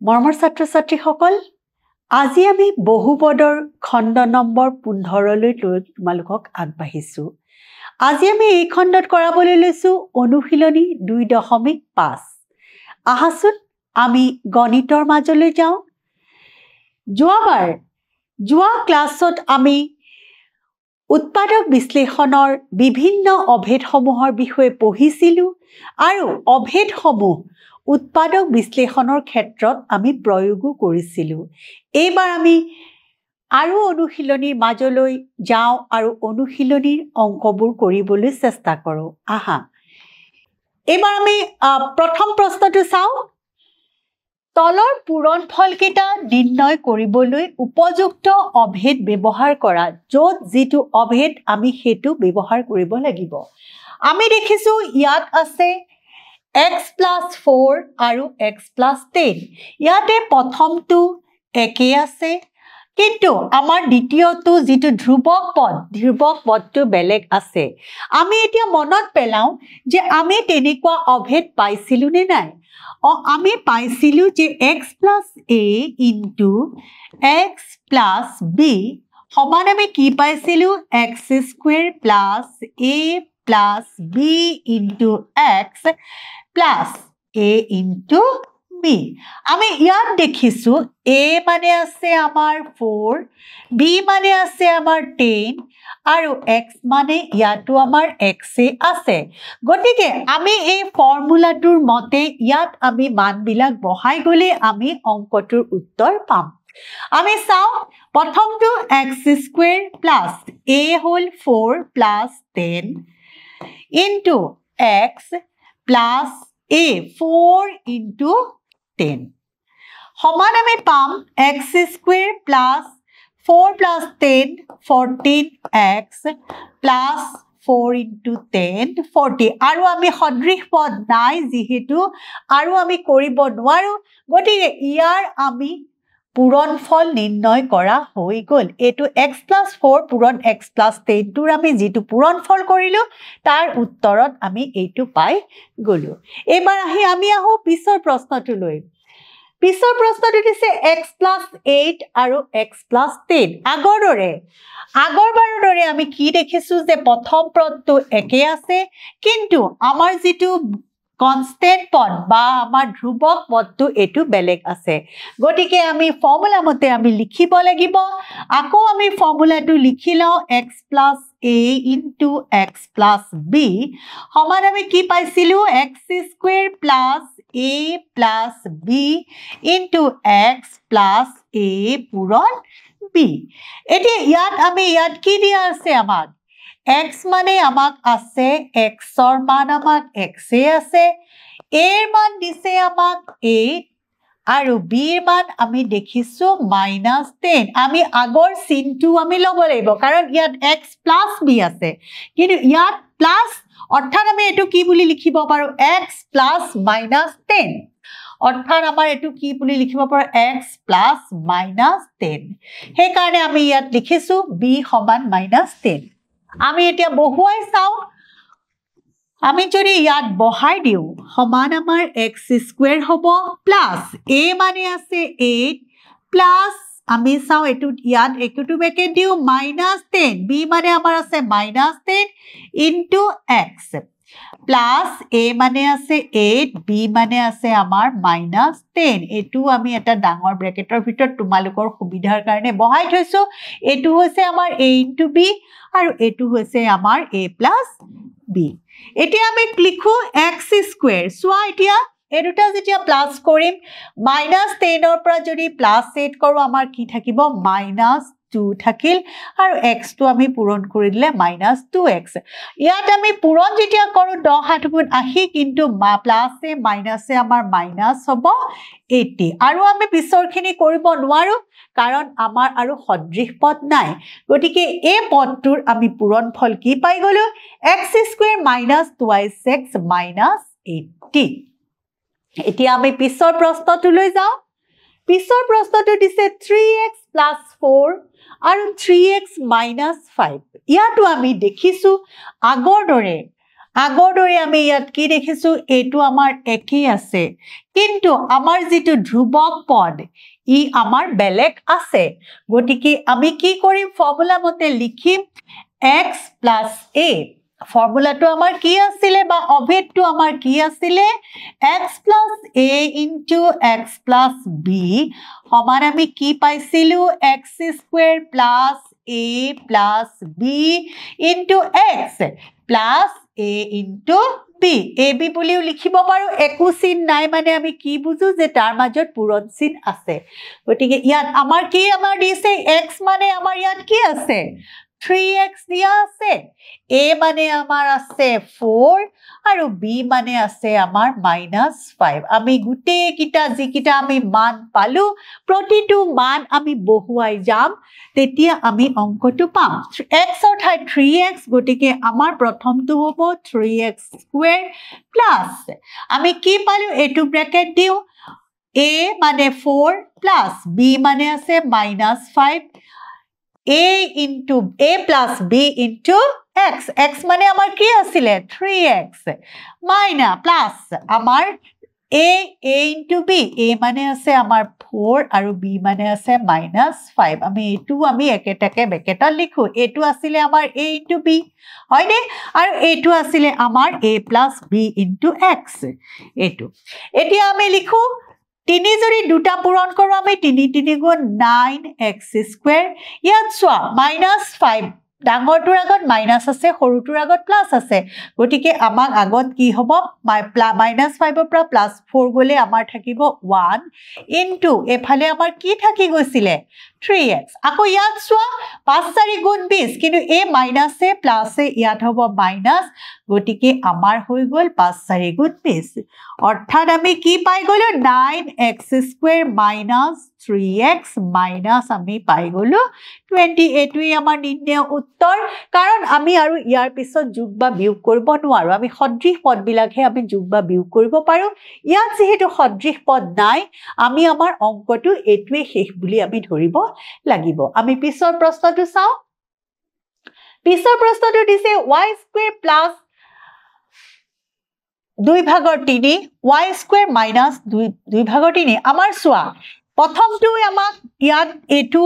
মৰমৰ ছাত্ৰ-ছাত্ৰীসকল, আজি আমি বহুপদৰ খণ্ড নম্বৰ 15 লৈ তোমালোকক আগবাঢ়িছো। আজি আমি এই খণ্ডত কৰাবলৈ লৈছো অনুশীলনী 2.5। আহাচোন আমি গণিতৰ মাজলৈ যাওঁ। যোৱা ক্লাছত আমি উৎপাদক বিশ্লেষণৰ বিভিন্ন অভেদসমূহৰ বিষয়ে পঢ়িছিলো আৰু অভেদসমূহ উৎপাদক বিশ্লেষণৰ ক্ষেত্ৰত আমি প্ৰয়োগো কৰিছিলো। এইবাৰ আমি আৰু অনুশীলনীৰ মাজলৈ যাওঁ আৰু অনুশীলনীৰ অংকবোৰ কৰিবলৈ চেষ্টা কৰোঁ। আহা, এইবাৰ আমি প্ৰথম প্ৰশ্নটো চাওঁ। তলৰ পূৰণফলকেইটা নিৰ্ণয় কৰিবলৈ উপযুক্ত অভেদ ব্যৱহাৰ কৰা। য'ত যিটো অভেদ আমি সেইটো ব্যৱহাৰ কৰিব লাগিব। আমি দেখিছোঁ ইয়াত আছে x + 4 আৰু x + 10। ইয়াতে প্ৰথমটো একেই আছে, কিন্তু আমাৰ দ্বিতীয়টো যিটো ধ্ৰুৱক পদটো বেলেগ আছে। আমি এতিয়া মনত পেলাওঁ যে আমি তেনেকুৱা অভেদ পাইছিলোঁ নে নাই? আমি পাইছিলোঁ যে x + a * x + b সমান আমি কি পাইছিলোঁ? x² + a + b * x + a * b। আমি ইয়াত দেখিছোঁ a মানে আছে আমাৰ 4, b মানে আছে আমাৰ 10 আৰু x মানে ইয়াতো আমাৰ x আছে। গতিকে আমি এই ফৰ্মুলাটোৰ মতে ইয়াত আমি মানবিলাক বহাই গ'লে আমি অংকটোৰ উত্তৰ পাম। আমি চাওঁ প্ৰথমটো x² + a হ'ল 4 + 10 * x + a 4 * 10 সমান আমি পাম x² + 4 + 10 14x + 4 * 10 40 আৰু আমি সদৃশ পদ নাই যিহেতু আৰু আমি কৰিব নোৱাৰো। গতিকে ইয়াৰ আমি পূৰণফল নিৰ্ণয় কৰা হৈ গ'ল। এইটো x + 4 পূৰণ x + 10 টোৰ আমি যিটো পূৰণফল কৰিলোঁ তাৰ উত্তৰত আমি এইটো পাই গ'লো। এইবাৰ আমি আহোঁ পিছৰ প্ৰশ্নটোলৈ। পিছৰ প্ৰশ্নটো দিছে x + 8 আৰু x + 10। আগৰবাৰৰ দৰে আমি কি দেখিছোঁ যে প্ৰথম পদটো একে আছে, কিন্তু আমাৰ যিটো কনষ্টেণ্ট পদ বা আমাৰ ধ্ৰুৱক পদটো এইটো বেলেগ আছে। গতিকে আমি ফৰ্মুলা মতে আমি লিখিব লাগিব। আকৌ আমি ফৰ্মুলাটো লিখি লওঁ x + a * x + b সমান আমি কি পাইছিলোঁ? x² + a + b * x + a পূৰণ b। এতিয়া ইয়াত কি দিয়া আছে আমাক? x মানে আমাক আছে xৰ মান আমাক x আছে, a ৰ মান দিছে আমাক 8 আৰু b ৰ মান আমি দেখিছোঁ -10। আমি আগৰ চিনটো আমি ল'ব লাগিব কাৰণ ইয়াত x + b আছে, কিন্তু ইয়াত প্লাছ অৰ্থাৎ আমি এইটো কি বুলি লিখিব পাৰোঁ? x + -10 অৰ্থাৎ আমাৰ এইটো কি বুলি লিখিব পাৰোঁ? x + -10। সেইকাৰণে আমি ইয়াত লিখিছোঁ b সমান -10। আমি এতিয়া বহুৱাই চাওঁ। আমি যদি ইয়াত বহাই দিওঁ সমান আমাৰ x² হ'ব প্লাছ a মানে আছে 8 প্লাছ আমি চাওঁ ইয়াত এইটো বেকেট দিওঁ -10, b মানে আমাৰ আছে -10 * x প্লাছ a মানে আছে 8, b মানে আছে আমাৰ -10। এইটো আমি এটা ডাঙৰ ব্ৰেকেটৰ ভিতৰত তোমালোকৰ সুবিধাৰ কাৰণে বহাই থৈছোঁ। এইটো হৈছে আমাৰ a * b আৰু এইটো হৈছে আমাৰ a + b। এতিয়া আমি লিখোঁ x²। চোৱা এতিয়া এই দুটা যেতিয়া প্লাছ কৰিম -10ৰ পৰা যদি +8 কৰোঁ আমাৰ কি থাকিব? -2 থাকিল আৰু xটো আমি পূৰণ কৰি দিলে -2x। ইয়াত আমি পূৰণ যেতিয়া কৰোঁ 10 × 7 = 80, কিন্তু প্লাছে মাইনাছে আমাৰ মাইনাছ হ'ব 80 আৰু আমি পিছৰখিনি কৰিব নোৱাৰোঁ কাৰণ আমাৰ আৰু সদৃশ পদ নাই। গতিকে এই পদটোৰ আমি পূৰণফল কি পাই গ'লো? x² - 2x -80। এতিয়া আমি পিছৰ প্ৰশ্নটোলৈ যাওঁ। পিছৰ প্ৰশ্নটো দিছে 3x + 4 আৰু 3x - 5। ইয়াতো আমি দেখিছোঁ আগৰ দৰে আগৰ দৰে আমি ইয়াত কি দেখিছো এইটো আমাৰ একেই আছে কিন্তু আমাৰ যেটো ধ্ৰুবক পদ ই আমাৰ বেলেগ আছে গতিকে আমি কি কৰিম ফৰ্মুলা মতে লিখিম x + a ফৰ্মুলাটো আমাৰ কি আছিল বা অভেদটো আমাৰ কি আছিল x + a * x + b সমান আমি কি পাইছিলো x² + a + b * x + a * b ab বুলিও লিখিব পাৰো একো চিন নাই মানে আমি কি বুজো যে তাৰ মাজত পূৰণ চিন আছে গতিকে ইয়াত আমাৰ কি আমাৰ দিছে x মানে আমাৰ ইয়াত কি আছে 3x দিয়া আছে a মানে আমাৰ আছে 4 আৰু b মানে আছে আমাৰ -5 আমি গুটে কিটা যিকিটা আমি মান পালো প্ৰতিটো মান আমি বহুৱাই যাম তেতিয়া আমি অংকটো পাম x অৰ ঠাইত 3x গতিকে আমাৰ প্ৰথমটো হ'ব 3x² প্লাস আমি কি পালো এটো ব্র্যাকেট দিও a মানে 4 প্লাস b মানে আছে -5 a plus b into x x মানে আমাৰ কি আছিল 3x minus plus আমাৰ a into b a মানে আছে আমাৰ 4 আৰু b মানে আছে -5 আমি এটো আমি একেটাকে বেকেটত লিখো এটো আছিল আমাৰ a into b হয়নে আৰু এটো আছিল আমাৰ a plus b into x এটো এতিয়া আমি লিখো তিনি যদি দুটা পূৰণ কৰো আমি 3 3 গুণ 9x² ইয়াত সোৱা -5 ডাঙৰটোৰ আগত মাইনাস আছে সৰুটোৰ আগত প্লাস আছে গতিকে আমাক আগত কি হ'ব -5 ৰ পৰা +4 গলে আমাৰ থাকিব 1 ইনটু এফালে আমাৰ কি থাকি গৈছিলে 3x আকৌ ইয়াত সোৱা 5 4 গুণ 20 কিন্তু এই মাইনাসে প্লাসে ইয়াত হ'ব মাইনাস গতিকে আমাৰ হৈ গল 5 4 গুণ 20 অৰ্থাৎ আমি কি পাই গলো 9x² - 3x মাইনাস আমি পাই গলো 20 এটোই আমাৰ নিৰ্ণয় উত্তৰ কাৰণ আমি আৰু ইয়াৰ পিছত যোগ বা বিয়োগ কৰিব নোৱাৰো আমি সদৃশ পদবিলাকহে আমি যোগ বা বিয়োগ কৰিব পাৰো ইয়াত যেহেতু সদৃশ পদ নাই আমি আমাৰ অংকটো এটোই শেষ বুলি আমি ধৰিব লাগিব আমি পিছৰ প্ৰশ্নটো চাও পিছৰ প্ৰশ্নটো দিছে y² + 2/3 y² - 2/3 আমাৰ সোৱা প্ৰথমটো আমাক ইয়াত এটো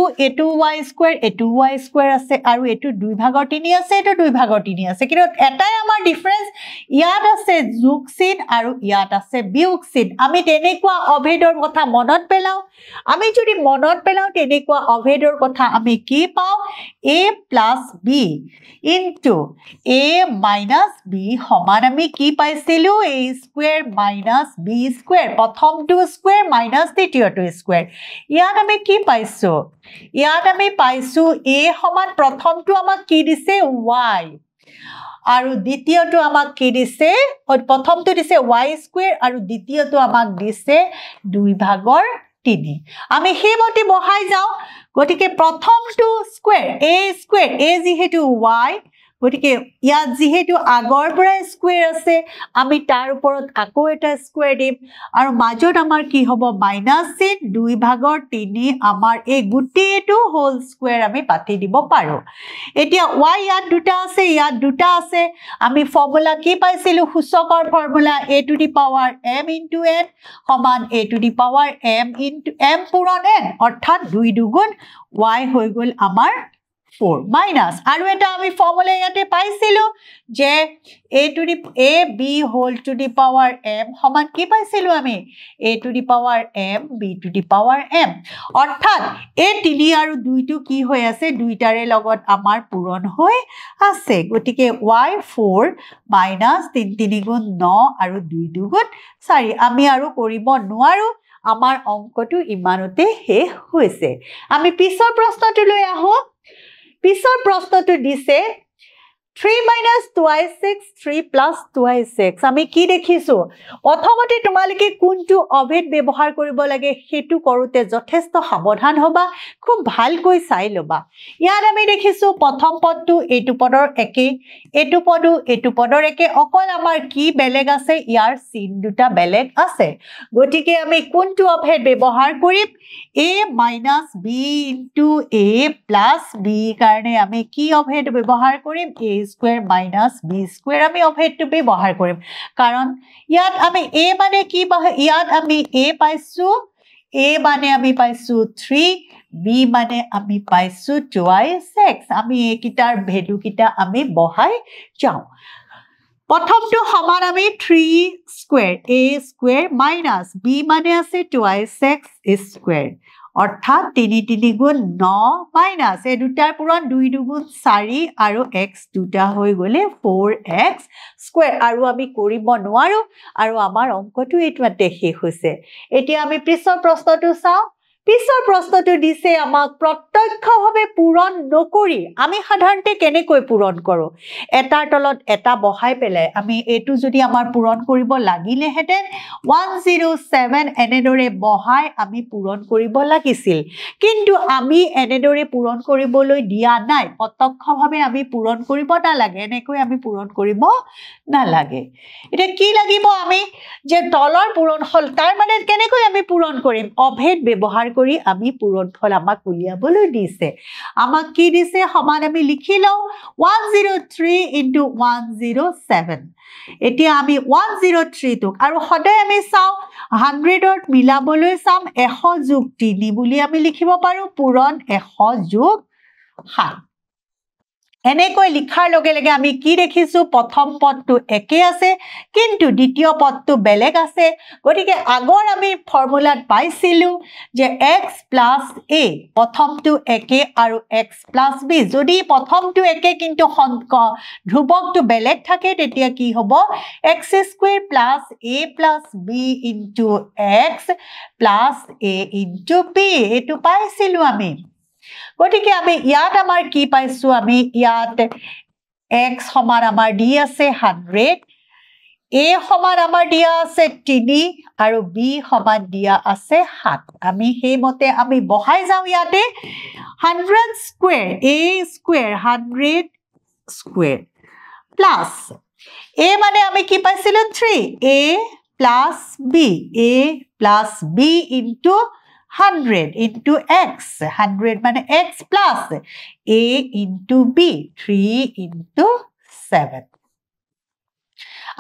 y² এটো y² আছে আৰু এটো 2/3 আছে এটো 2/3 আছে কিন্তু এটাই আমাৰ ডিফাৰেন্স ইয়াত আছে যোগ চিন আৰু ইয়াত আছে বিয়োগ চিন আমি তেনেকুৱা অভেদৰ কথা মনত পেলাও আমি যদি মনত পেলাও তেনেকুৱা অভেদৰ কথা আমি কি পাও a + b into a - b সমান আমি কি পাইছিলো a² - b² প্ৰথমটো স্কয়াৰ মাইনাস দ্বিতীয়টো স্কয়াৰ ইয়াত আমি কি পাইছো ইয়াত আমি পাইছো a সমান প্ৰথমটো আমাক কি দিছে y আৰু দ্বিতীয়টো আমাক কি দিছে প্ৰথমটো দিছে y² আৰু দ্বিতীয়টো আমাক দিছে 2/3 আমি হেমতি বহাই যাও গতিকে প্ৰথমটো স্কয়াৰ a যেহেতু y গতিকে ইয়াত যেহেতু আগৰ পৰা স্কয়াৰ আছে আমি তাৰ ওপৰত আকৌ এটা স্কয়াৰ দিম আৰু মাজত আমাৰ কি হ'ব মাইনাস চিন 2/3 আমাৰ এই গুটেটো হোল স্কয়াৰ আমি পাতি দিব পাৰো এতিয়া y ইয়াত দুটা আছে ইয়াত দুটা আছে আমি ফৰ্মুলা কি পাইছিলো সূচকৰ formula a to the power m into n সমান a to the power m into m পূৰণ n অৰ্থাৎ 2 দুগুণ y হৈ গল আমাৰ 4 মাইনাস আৰু এটা আমি ফৰ্মুলা ইয়াতে পাইছিলো যে a b whole to the power m সমান কি পাইছিলো আমি a to the power m b to the power m অৰ্থাৎ এই 3 আৰু 2 টো কি হৈ আছে দুইটাৰে লগত আমাৰ পূৰণ হৈ আছে গতিকে y4 - 3 3 গুণ 9 আৰু 2 দুগুণ 4 আমি আৰু কৰিব নোৱাৰো আমাৰ অংকটো ইমানতে শেষ হৈছে আমি পিছৰ প্ৰশ্নটোলৈ আহো পিছৰ প্ৰশ্নটো দিছে 3 - 2i6 3 + 2i6 আমি কি দেখিছো প্ৰথমতে তোমালকে কোনটো অভেদ ব্যৱহাৰ কৰিব লাগে হেতু কৰোতে যথেষ্ট সাৱধান হবা খুব ভালকৈ চাই লবা ইয়াত আমি দেখিছো প্ৰথম পদটো এটো পদৰ একে এটো পদৰ একে অকল আমাৰ কি বেলেগ আছে ইয়াৰ চিন দুটা বেলেগ আছে গতিকে আমি কোনটো অভেদ ব্যৱহাৰ কৰিম a - b into a plus b কাৰণে আমি কি অভেদ ব্যৱহাৰ কৰিম a² square minus B square আমি অভেদটো ব্যৱহাৰ কৰিম কাৰণ ইয়াত আমি a মানে কি ইয়াত আমি a পাইছো a মানে আমি পাইছো 3 b মানে আমি পাইছো twice x আমি এই কিটাৰ ভ্যালু কিটা আমি বহাই যাও প্ৰথমটো সমান আমি 3 square a square minus b মানে আছে twice x স্কয়াৰ অৰ্থাৎ 3 3 গুণ 9 মাইনাস এই দুটাৰ পূৰণ 2 2 গুণ 4 আৰু x দুটা হৈ গলে 4x স্কয়াৰ আৰু আমি কৰিব নোৱাৰো আৰু আমাৰ অংকটো এইটোতে শেষ হৈছে এতিয়া আমি পিছৰ প্ৰশ্নটো চাও পিছৰ প্ৰশ্নটো দিছে আমাক প্ৰত্যক্ষভাৱে পূৰণ নকৰি আমি সাধাৰণতে কেনেকৈ পূৰণ কৰো এটাৰ তলত এটা বহাই পেলাই আমি এটো যদি আমাৰ পূৰণ কৰিব লাগিলে হেতেন 107 এনেদৰে বহাই আমি পূৰণ কৰিব লাগিছিল কিন্তু আমি এনেদৰে পূৰণ কৰিবলৈ দিয়া নাই প্ৰত্যক্ষভাৱে আমি পূৰণ কৰিব নালাগে এনেকৈ আমি পূৰণ কৰিব নালাগে এটা কি লাগিব আমি যে তলৰ পূৰণ হল তাৰ মানে কেনেকৈ আমি পূৰণ কৰিম অভেদ ব্যৱহাৰ কৰি আমি পূৰণফল আমাক উলিয়াবলৈ দিছে আমাক কি দিছে সমান আমি লিখি লও 103 into 107 এতিয়া আমি 103 টোক আৰু সদায় আমি চাও 100 ত মিলাবলৈ চাম 100 যোগ 3 বুলি আমি লিখিব পাৰো পূৰণ 100 যোগ 7 এনেকৈ লিখাৰ লগে লগে আমি কি দেখিছো প্ৰথম পদটো একে আছে কিন্তু দ্বিতীয় পদটো বেলেগ আছে গতিকে আগৰ আমি ফৰ্মুলাত পাইছিলো যে x + a প্ৰথমটো একে আৰু x + b যদি প্ৰথমটো একে কিন্তু ধ্ৰুবকটো বেলেগ থাকে তেতিয়া কি হ'ব x² + a + b into x + a into b এটো পাইছিলো আমি গতিকে আমি ইয়াত আমাৰ কি পাইছো আমি ইয়াত x সমান আমাৰ দি আছে 100 a সমান আমাৰ দিয়া আছে 3 আৰু b সমান দিয়া আছে 7 আমি সেই মতে আমি বহাই যাও ইয়াতে 100 square a square 100 square plus a মানে আমি কি পাইছিলো 3 a + b a + b into 100 into x 100 মানে x plus a into b 3 into 7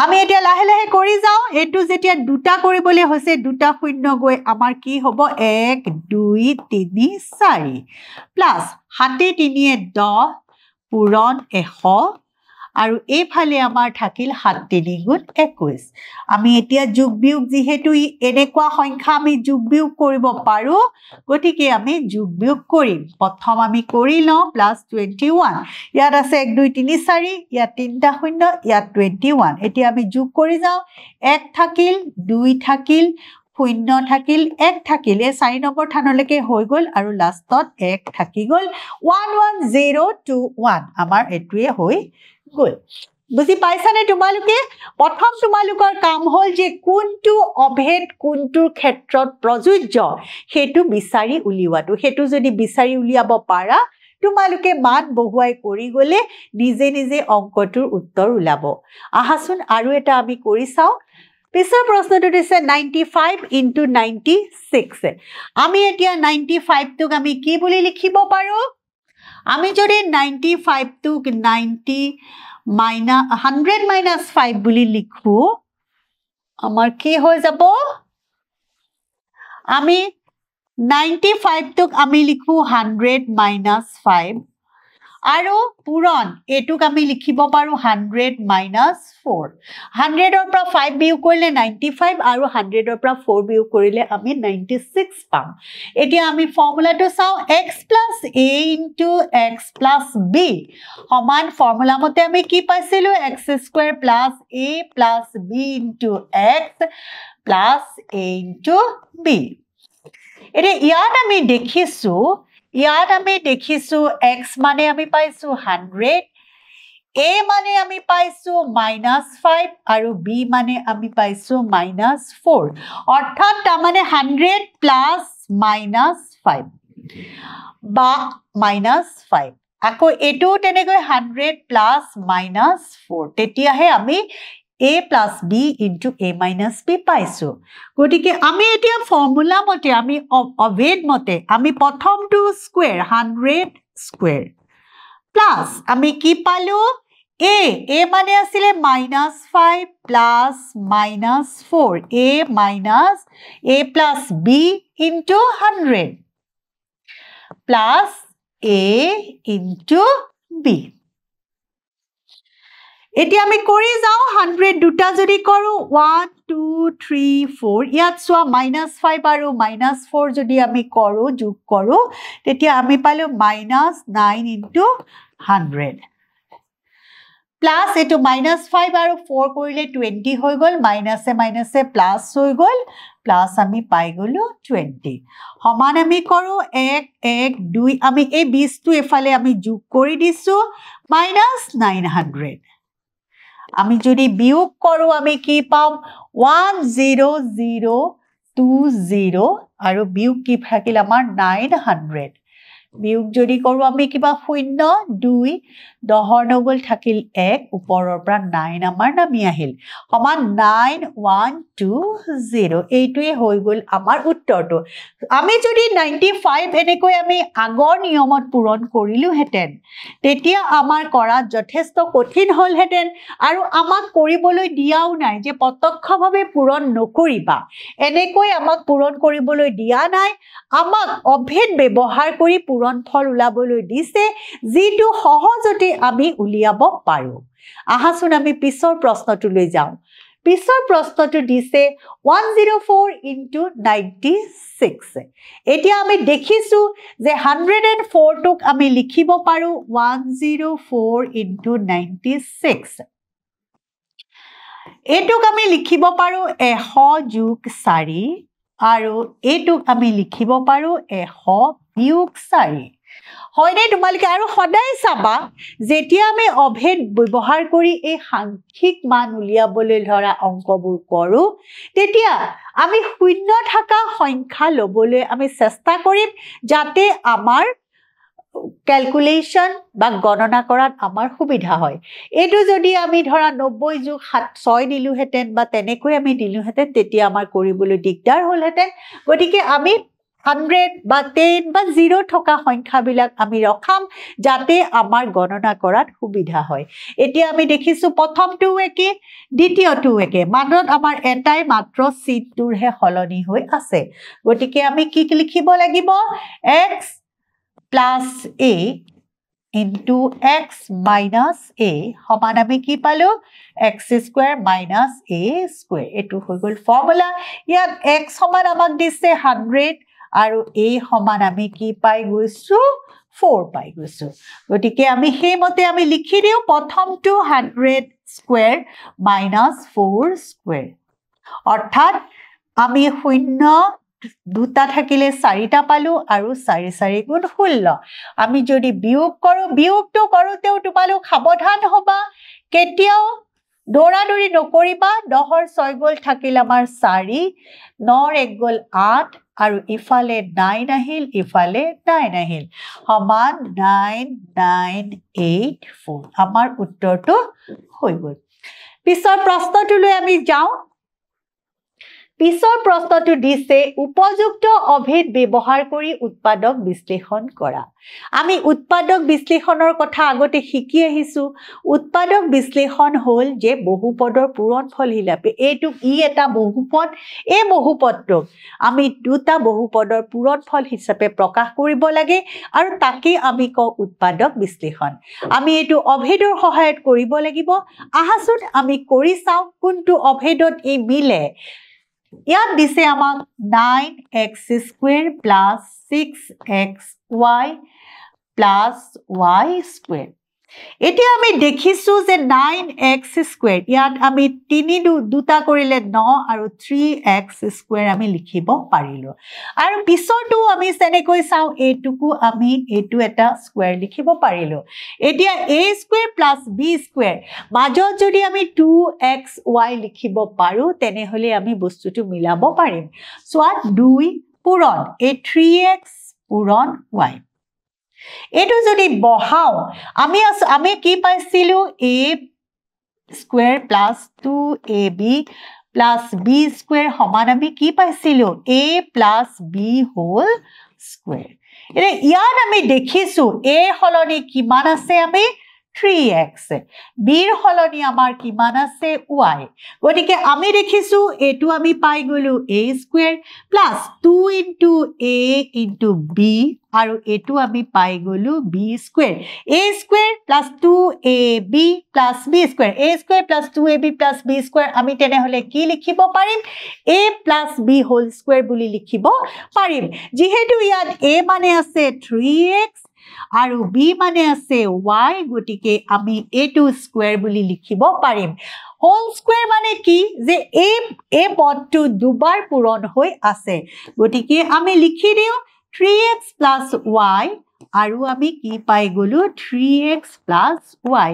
আমি এতিয়া লাহে লাহে কৰি যাও এটো যেতিয়া দুটা কৰিবলৈ হৈছে দুটা শূন্য গৈ আমাৰ কি হ'ব 1 2 3 4 প্লাস 7 3 10 পূৰণ 100 আৰু এইফালে আমাৰ থাকিল 7 3 গুণ 21 আমি এতিয়া যোগ বিয়োগ যেহেতু এনেকুৱা সংখ্যা আমি যোগ বিয়োগ কৰিব পাৰো গতিকে আমি যোগ বিয়োগ কৰিম প্ৰথম আমি কৰি লওঁ +21 ইয়াত আছে 1 2 3 4 ইয়াত তিনটা শূন্য ইয়াত 21 এতিয়া আমি যোগ কৰি যাওঁ 1 থাকিল 2 থাকিল 0 থাকিল 1 থাকিল এই 4 নম্বৰ থানলৈকে হৈ গল আৰু লাষ্টত 1 থাকি গল 11021 আমাৰ এটোৱে হৈ গল বুজি পাইছানে তোমালোকে প্ৰথম তোমালোকৰ কাম হল যে কোনটো অভেদ কোনটোৰ ক্ষেত্ৰত প্ৰযোজ্য হেতু বিচাৰি উলিওৱাটো হেতু যদি বিচাৰি উলিয়াব পাৰা তোমালোকে মান বহুৱাই কৰি গলে নিজে নিজে অংকটোৰ উত্তৰ উলাব আহাচোন আৰু এটা আমি কৰি চাও পিছৰ প্ৰশ্নটো দিছে 95 into 96 আমি এতিয়া 95 টোক আমি কি বুলি লিখিব পাৰো আমি যদি 95 টোক 90 100 minus 5 বুলি লিখো আমাৰ কি হৈ যাব আমি 95 টোক আমি লিখো 100 minus 5 আৰু পূৰণ এটোক আমি লিখিব পাৰো 100 minus 4 100 ৰ পৰা 5 বিয়োগ কৰিলে 95 আৰু 100 ৰ পৰা 4 বিয়োগ কৰিলে আমি 96 পাম এতিয়া আমি ফৰ্মুলাটো চাও x + a into x + b সমান ফৰ্মুলা মতে আমি কি পাইছিলো x² + a + b into x + a into b এৰে ইয়াত আমি দেখিছো x মানে আমি পাইছো 100 a মানে আমি পাইছো -5 আৰু b মানে আমি পাইছো -4 অৰ্থাৎ তাৰ মানে 100 plus -5 বা -5 আকৌ এটো তেনেকৈ 100 plus -4 তেতিয়াহে আমি a plus b into a minus b পাইছো গতিকে আমি এতিয়া ফৰ্মুলা মতে আমি অভেদ মতে আমি প্ৰথমটো স্কয়াৰ 100 স্কয়াৰ প্লাস আমি কি পালো a মানে আছিলে -5 plus -4 a minus a plus b into 100 plus a into b এতিয়া আমি কৰি যাও 100 দুটা যদি কৰো 1 2 3 4 ইয়াত সোয়া -5 আৰু -4 যদি আমি কৰো যোগ কৰো তেতিয়া আমি পালো -9 into 100 প্লাস এটো -5 আৰু 4 কৰিলে 20 হৈ গল মাইনাসে মাইনাসে প্লাস হৈ গল প্লাস আমি পাই গলো 20 সমান আমি কৰো 1 1 2 আমি এই 20 টো এফালে আমি যোগ কৰি দিছো -900 আমি যদি বিয়োগ কৰো আমি কি পাম 10020 আৰু বিয়োগ কি থাকিল আমাৰ 900 বিয়োগ যদি কৰো আমি কিবা 0 2 10 নগল থাকিল 1 ওপৰৰ পৰা 9 আমাৰ নামি আহিল সমান 9120 এইটোৱে হৈ গল আমাৰ উত্তৰটো আমি যদি 95 এনেকৈ আমি আগৰ নিয়মত পূৰণ কৰিলো হেতেন তেতিয়া আমাৰ কৰা যথেষ্ট কঠিন হল হেতেন আৰু আমাক কৰিবলৈ দিয়াও নাই যে প্ৰত্যক্ষভাৱে পূৰণ নকৰিবা এনেকৈ আমাক পূৰণ কৰিবলৈ দিয়া নাই আমাক অভেদ ব্যৱহাৰ কৰি পূৰণ ফল উলাবলৈ দিছে যিটো সহজতে আমি উলিয়াব পাৰো আহাচোন আমি পিছৰ প্ৰশ্নটোলৈ যাওঁ পিছৰ প্ৰশ্নটো দিছে 104 into 96 এতিয়া আমি দেখিছো যে 104 টোক আমি লিখিব পাৰো 104 into 96 এটোক আমি লিখিব পাৰো 100 যোগ 4 আৰু এটোক আমি লিখিব পাৰো 100 বিয়োগ 4 হয়নে তোমালোকে আৰু সদায় চাবা যেতিয়া আমি অভেদ ব্যৱহাৰ কৰি এই সাংখ্যিক মান উলিয়াবলৈ ধৰা অংকবোৰ কৰো তেতিয়া আমি শূন্য থকা সংখ্যা লবলৈ আমি চেষ্টা কৰিম যাতে আমাৰ ক্যালকুলেশন বা গণনা কৰাত আমাৰ সুবিধা হয় এটো যদি আমি ধৰা 90 যোগ 6 দিলু হেতেন বা তেনেকৈ আমি দিলু হেতেন তেতিয়া আমাৰ কৰিবলৈ দিগদাৰ হল হেতেন গতিকে আমি 100 বা 10 বা 0 থকা সংখ্যাবিলাক আমি ৰখাম যাতে আমাৰ গণনা কৰাত সুবিধা হয় এতিয়া আমি দেখিছো প্ৰথমটো একে দ্বিতীয়টো একে মানত আমাৰ এটাই মাত্ৰ চিনটোৰহে হলনি হৈ আছে গতিকে আমি কি লিখিব লাগিব x plus a into x minus a সমান আমি কি পালো x square minus a square এটো হৈ গল ফৰ্মুলা ইয়াত x সমান আমাক দিছে 100 আৰু a সমান আমি কি পাই গৈছো 4 পাই গৈছো গতিকে আমি হেমতে আমি লিখি দিও প্ৰথমটো 100 square minus 4 square অৰ্থাৎ আমি শূন্য দুটা থাকিলে 4টা পালো আৰু 4 4 গুণ 16 আমি যদি বিয়োগ কৰো বিয়োগটো কৰোতেও তোমালোক সাৱধান হবা কেতিয়াও দৌৰাদৌৰি নকৰিবা 10ৰ 6 গল থাকিল আমাৰ 4 9ৰ 1 গল 8 আৰু ইফালে 9 আহিল ইফালে 9 আহিল সমান 9984 আমাৰ উত্তৰটো হৈ গল পিছৰ প্ৰশ্নটোলৈ আমি যাওঁ পিছৰ প্ৰশ্নটো দিছে উপযুক্ত অভেদ ব্যৱহাৰ কৰি উৎপাদক বিশ্লেষণ কৰা আমি উৎপাদক বিশ্লেষণৰ কথা আগতে শিকি আহিছো উৎপাদক বিশ্লেষণ হল যে বহুপদৰ পূৰণফল হিচাপে এইটো এটা বহুপদ এই বহুপদটোক আমি দুটা বহুপদৰ পূৰণফল হিচাপে প্ৰকাশ কৰিব লাগে আৰু তাকে আমি কওঁ উৎপাদক বিশ্লেষণ আমি এইটো অভেদৰ সহায়ত কৰিব লাগিব আহাচোন আমি কৰি চাওঁ কোনটো অভেদত এই মিলে ইয়াত দিছে আমাক 9x square plus 6xy plus y square এতিয়া আমি দেখিছো যে 9x square ইয়াত আমি 3 দুটা কৰিলে 9 আৰু 3x square আমি লিখিব পাৰিলো আৰু পিছৰটো আমি সেনেকৈ চাও এটুকু আমি এটু এটা স্কয়াৰ লিখিব পাৰিলো এতিয়া a square plus b square মাজত যদি আমি 2xy লিখিব পাৰো তেনেহলে আমি বস্তুটো মিলাব পাৰিম সোৱা 2 পূৰণ a 3x পূৰণ y এটো যদি বহাও আমি কি পাইছিলো a square plus 2ab plus b square সমান আমি কি পাইছিলো a plus b whole square ইয়াত আমি দেখিছো a হলনি কিমান আছে আমি 3x বিৰ হলনি আমাৰ কিমান আছে y গটিকে আমি দেখিছো এটো আমি পাই গলো a square plus 2 into a into b আৰু এটো আমি পাই গলো b square a square plus 2ab plus b square a square plus 2ab plus b square আমি তেনে হলে কি লিখিব পাৰিম a plus b whole square বুলি লিখিব পাৰিম যেহেতু ইয়াত a মানে আছে 3x আৰু b মানে আছে y গটিকে আমি a2 স্কয়াৰ বুলি লিখিব পাৰিম হোল স্কয়াৰ মানে কি যে a পদটো দুবাৰ পূৰণ হৈ আছে গটিকে আমি লিখি দিও 3x + y আৰু আমি কি পাই গলো 3x + y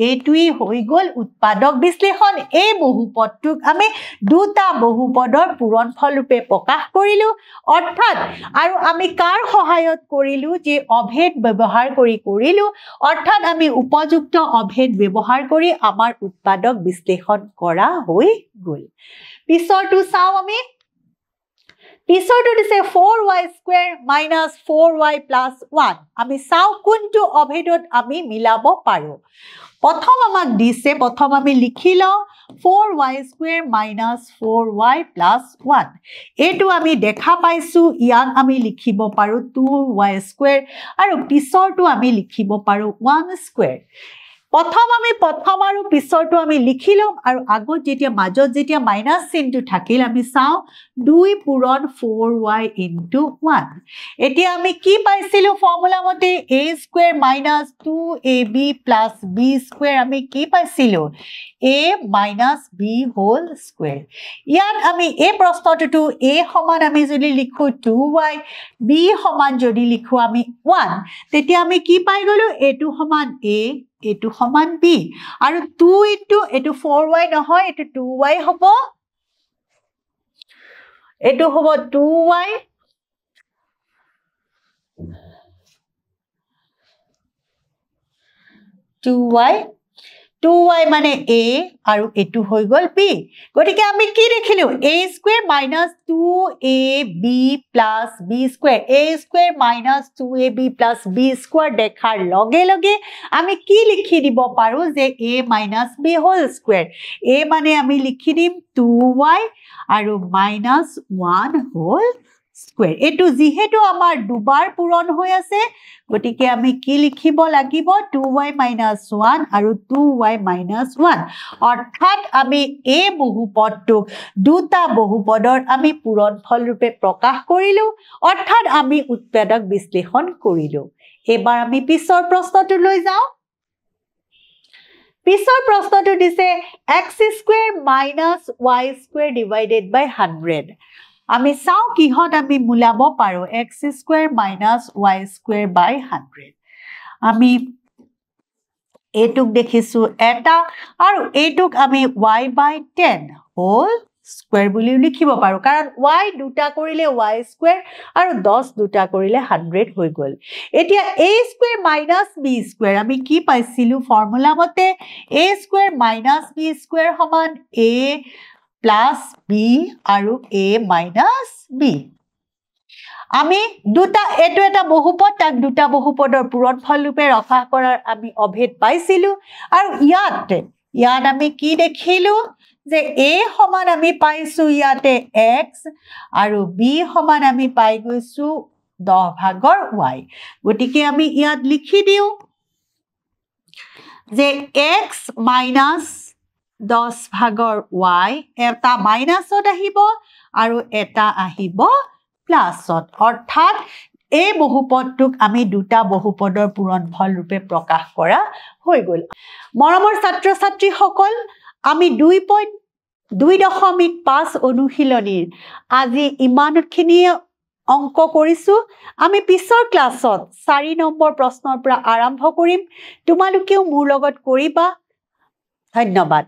এটোই হৈ গল উৎপাদক বিশ্লেষণ এই বহুপদটোক আমি দুটা বহুপদৰ পূৰণফল ৰূপে প্ৰকাশ কৰিলো অৰ্থাৎ আৰু আমি কাৰ সহায়ত কৰিলো যে অভেদ ব্যৱহাৰ কৰিলো অৰ্থাৎ আমি উপযুক্ত অভেদ ব্যৱহাৰ কৰি আমাৰ উৎপাদক বিশ্লেষণ কৰা হৈ গল পিছৰটো চাও আমি পিছৰটো দিছে 4y² - 4y + 1 আমি চাও কোনটো অভেদত আমি মিলাব পাৰো প্ৰথম আমাক দিছে প্ৰথম আমি লিখি লও 4y² - 4y + 1 এটো আমি দেখা পাইছো ইয়াক আমি লিখিব পাৰো 2y² আৰু পিছৰটো আমি লিখিব পাৰো 1² প্ৰথম আৰু পিছৰটো আমি লিখি লম আৰু আগত যেতিয়া মাজত যেতিয়া মাইনাস চিহ্নটো থাকিল আমি চাও 2 পূৰণ 4y * 1 এতিয়া আমি কি পাইছিলো ফৰ্মুলা মতে a² - 2ab + b² আমি কি পাইছিলো a - b হোল স্কয়াৰ ইয়াত আমি এই প্ৰশ্নটো a সমান আমি যদি লিখো 2y b সমান যদি লিখো আমি 1 তেতিয়া আমি কি পাই গলো এটো সমান a এটো সমান b আৰু 2 into এটো 4y নহয় এটো 2y হ'ব এটো হ'ব 2y 2y মানে a আৰু এটো হৈ গল b গটিকে আমি কি দেখিলো a² - 2ab + b² a² - 2ab + b² দেখাৰ লগে লগে আমি কি লিখি দিব পাৰো যে a - b whole square a মানে আমি লিখি দিম 2y আৰু -1 হোল স্কয়াৰ এটো যেহেতু আমাৰ দুবাৰ পূৰণ হৈ আছে গটিকে আমি কি লিখিব লাগিব 2y - 1 আৰু 2y - 1 অৰ্থাৎ আমি এই বহুপদটোক দুটা বহুপদৰ আমি পূৰণফল ৰূপে প্ৰকাশ কৰিলো অৰ্থাৎ আমি উৎপাদক বিশ্লেষণ কৰিলো এবাৰ আমি পিছৰ প্ৰশ্নটো লৈ যাও পিছৰ প্ৰশ্নটো দিছে x² - y² / 100 আমি চাও কিহত আমি মুলাব পাৰো x² - y² / 100 আমি এটুক দেখিছো এটা আৰু এটুক আমি y/10 হোল স্কয়াৰ বুলি লিখিব পাৰো কাৰণ y দুটা কৰিলে y² আৰু 10 দুটা কৰিলে 100 হৈ গল এতিয়া a² - b² আমি কি পাইছিলো ফৰ্মুলা মতে a² - b² সমান a plus b আৰু a minus b আমি দুটা এটো এটা বহুপদ তাক দুটা বহুপদৰ পূৰণফল ৰূপে ৰখা কৰাৰ আমি অভেদ পাইছিলো আৰু ইয়াত আমি কি দেখিলো যে a সমান আমি পাইছো ইয়াতে x আৰু b সমান আমি পাই গৈছো 10 ভাগৰ y গটিকে আমি ইয়াত লিখি দিও যে x minus 10 ভাগৰ y এটা মাইনাসত আহিব আৰু এটা আহিব প্লাসত অৰ্থাৎ এই বহুপদটোক আমি দুটা বহুপদৰ পূৰণফল ৰূপে প্ৰকাশ কৰা হৈ গল মৰমৰ ছাত্ৰ ছাত্ৰী সকল আমি 2.2.5 অনুশীলনীৰ আজি ইমানখিনি অংক কৰিছো আমি পিছৰ ক্লাছত 4 নম্বৰ প্ৰশ্নৰ পৰা আৰম্ভ কৰিম তোমালোকেও মোৰ লগত কৰিবা ধন্যবাদ